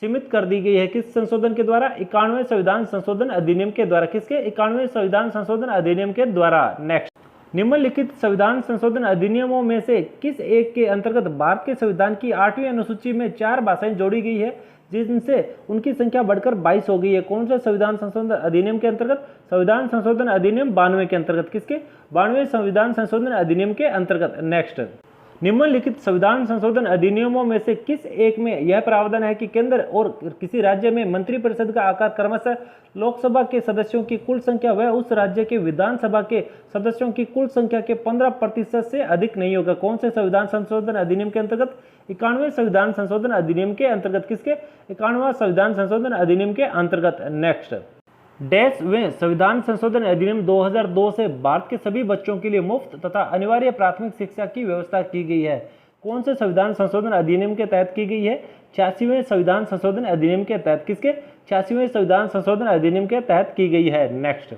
सीमित कर दी गई है? किस संशोधन के द्वारा? 91वें संविधान संशोधन अधिनियम के द्वारा। किसके? 91वें संविधान संशोधन अधिनियम के द्वारा। नेक्स्ट, निम्नलिखित संविधान संशोधन अधिनियमों में से किस एक के अंतर्गत भारत के संविधान की 8वीं अनुसूची में 4 भाषाएं जोड़ी गई है जिनसे उनकी संख्या बढ़कर 22 हो गई है? कौन सा संविधान संशोधन अधिनियम के अंतर्गत? संविधान संशोधन अधिनियम 92 के अंतर्गत। किसके? 92वें संविधान संशोधन अधिनियम के अंतर्गत। नेक्स्ट, निम्नलिखित संविधान संशोधन अधिनियमों में से किस एक में यह प्रावधान है कि केंद्र और किसी राज्य में मंत्रिपरिषद का आकार क्रमशः लोकसभा के सदस्यों की कुल संख्या व उस राज्य के विधानसभा के सदस्यों की कुल संख्या के 15% से अधिक नहीं होगा? कौन से संविधान संशोधन अधिनियम के अंतर्गत? 91वें संविधान संशोधन अधिनियम के अंतर्गत। किसके? 91वां संविधान संशोधन अधिनियम के अंतर्गत। नेक्स्ट, डैश में संविधान संशोधन अधिनियम 2002 से भारत के सभी बच्चों के लिए मुफ्त तथा अनिवार्य प्राथमिक शिक्षा की व्यवस्था की गई है? कौन से संविधान संशोधन अधिनियम के तहत की गई है? 86वें संविधान संशोधन अधिनियम के तहत। किसके? 86वें संविधान संशोधन अधिनियम के तहत की गई है। नेक्स्ट,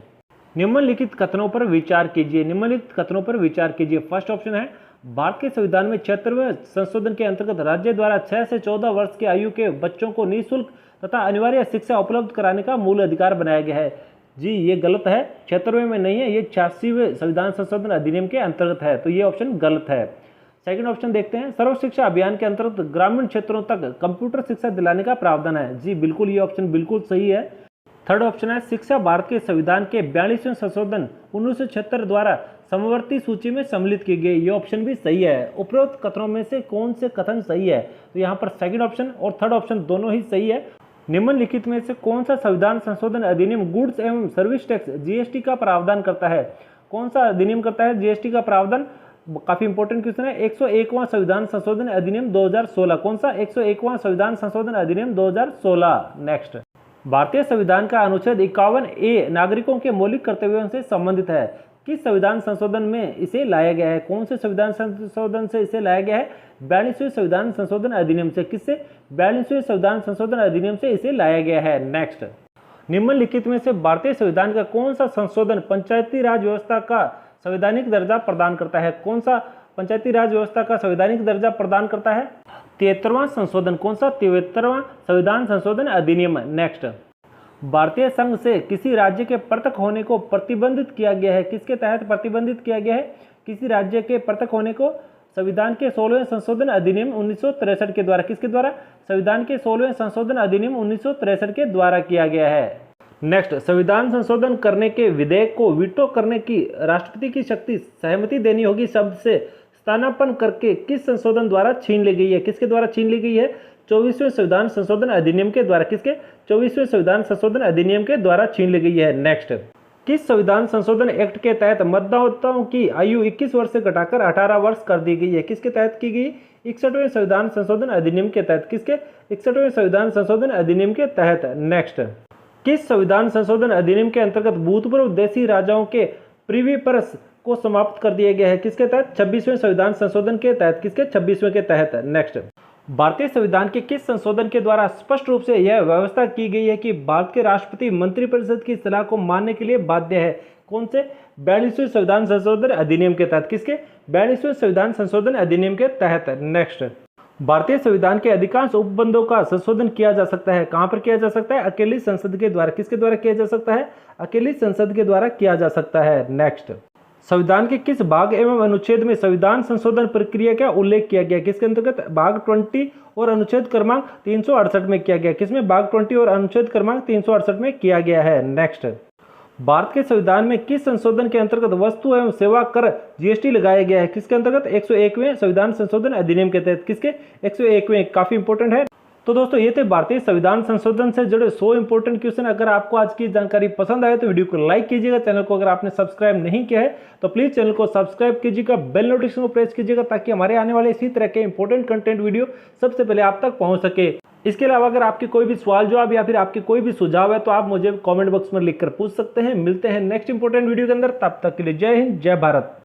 निम्नलिखित कथनों पर विचार कीजिए। निम्नलिखित कथनों पर विचार कीजिए। फर्स्ट ऑप्शन है, भारत के संविधान में 76वें संशोधन के अंतर्गत राज्य द्वारा 6 से 14 वर्ष की आयु के बच्चों को निःशुल्क तथा अनिवार्य शिक्षा उपलब्ध कराने का मूल अधिकार बनाया गया है। जी ये गलत है, 76वें में नहीं है, ये 86वें संविधान संशोधन अधिनियम के अंतर्गत है, तो ये ऑप्शन गलत है। सेकंड ऑप्शन देखते हैं, सर्व शिक्षा अभियान के अंतर्गत ग्रामीण क्षेत्रों तक कंप्यूटर शिक्षा दिलाने का प्रावधान है। जी बिल्कुल, ये ऑप्शन बिल्कुल सही है। थर्ड ऑप्शन है, शिक्षा भारत के संविधान के 42वें संशोधन 1976 द्वारा समवर्ती सूची में सम्मिलित की गई। ये ऑप्शन भी सही है। उपरोक्त कथनों में से कौन से कथन सही है? तो यहाँ पर सेकंड ऑप्शन और थर्ड ऑप्शन दोनों ही सही है। निम्नलिखित में से कौन सा संविधान संशोधन अधिनियम गुड्स एवं सर्विस टैक्स जीएसटी का प्रावधान करता है? कौन सा अधिनियम करता है जीएसटी का प्रावधान? काफी इंपॉर्टेंट क्वेश्चन है। 101वां संविधान संशोधन अधिनियम 2016। कौन सा? 101वां संविधान संशोधन अधिनियम 2016। नेक्स्ट, भारतीय संविधान का अनुच्छेद 51A नागरिकों के मौलिक कर्तव्यों से संबंधित है। किस संविधान संशोधन में इसे लाया गया है? कौन से संविधान संशोधन से इसे लाया गया है? 42वें संविधान संशोधन अधिनियम से। किससे? 42वें संविधान संशोधन अधिनियम से इसे लाया गया है। नेक्स्ट, निम्नलिखित में से भारतीय संविधान का कौन सा संशोधन पंचायती राज व्यवस्था का संवैधानिक दर्जा प्रदान करता है? कौन सा पंचायती राज व्यवस्था का संवैधानिक दर्जा प्रदान करता है? 73वां संशोधन। कौन सा? 73वां संविधान संशोधन अधिनियम। नेक्स्ट, भारतीय संघ से किसी राज्य के पृथक होने को प्रतिबंधित किया गया है। किसके तहत प्रतिबंधित किया गया है? किसी राज्य के पृथक होने को संविधान के 16वें संशोधन अधिनियम 1963 के द्वारा। किसके द्वारा? संविधान के 16वें संशोधन अधिनियम 1963 के द्वारा किया गया है। नेक्स्ट, संविधान संशोधन करने के विधेयक को वीटो करने की राष्ट्रपति की शक्ति सहमति देनी होगी शब्द से स्थानापन्न करके किस संशोधन द्वारा छीन ली गई है? किसके द्वारा छीन ली गई है? 24वें संविधान संशोधन अधिनियम के द्वारा। किसके? 24वें संविधान संशोधन अधिनियम के द्वारा छीन ली गई है। नेक्स्ट, किस संविधान संशोधन एक्ट के तहत मतदाताओं की आयु 21 वर्ष से घटाकर 18 वर्ष कर दी गई है? किसके तहत की गई? 61वें संविधान संशोधन अधिनियम के तहत। किसके? 61वें संविधान संशोधन अधिनियम के तहत। नेक्स्ट, किस संविधान संशोधन अधिनियम के अंतर्गत भूतपूर्व देशी राजाओं के प्रिवी पर्स को समाप्त कर दिया गया है? किसके तहत? 26वें संविधान संशोधन के तहत। किसके? 26वें के तहत। नेक्स्ट, भारतीय संविधान के किस संशोधन के द्वारा स्पष्ट रूप से यह व्यवस्था की गई है कि भारत के राष्ट्रपति मंत्रिपरिषद की सलाह को मानने के लिए बाध्य है? कौन से? 42वें संविधान संशोधन अधिनियम के तहत। किसके? 42वें संविधान संशोधन अधिनियम के तहत। नेक्स्ट, भारतीय संविधान के अधिकांश उपबंधों का संशोधन किया जा सकता है। कहां पर किया जा सकता है? अकेली संसद के द्वारा। किसके द्वारा किया जा सकता है? अकेली संसद के द्वारा किया जा सकता है। नेक्स्ट, संविधान के किस भाग एवं अनुच्छेद में संविधान संशोधन प्रक्रिया का उल्लेख किया गया? किसके अंतर्गत? भाग 20 और अनुच्छेद क्रमांक 368 में किया गया। किसमें? भाग 20 और अनुच्छेद क्रमांक 368 में किया गया है। नेक्स्ट, भारत के संविधान में किस संशोधन के अंतर्गत वस्तु एवं सेवा कर जीएसटी लगाया गया है? किसके अंतर्गत? 101वें संविधान संशोधन अधिनियम के तहत। किसके? 101वें। काफी इंपॉर्टेंट है। तो दोस्तों ये थे भारतीय संविधान संशोधन से जुड़े 100 इंपॉर्टेंट क्वेश्चन। अगर आपको आज की जानकारी पसंद आए तो वीडियो को लाइक कीजिएगा। चैनल को अगर आपने सब्सक्राइब नहीं किया है तो प्लीज चैनल को सब्सक्राइब कीजिएगा, बेल नोटिफिकेशन को प्रेस कीजिएगा ताकि हमारे आने वाले इसी तरह के इंपॉर्टेंट कंटेंट वीडियो सबसे पहले आप तक पहुंच सके। इसके अलावा अगर आपके कोई भी सवाल जवाब या फिर आपके कोई भी सुझाव है तो आप मुझे कमेंट बॉक्स में लिखकर पूछ सकते हैं। मिलते हैं नेक्स्ट इंपॉर्टेंट वीडियो के अंदर, तब तक के लिए जय हिंद, जय भारत।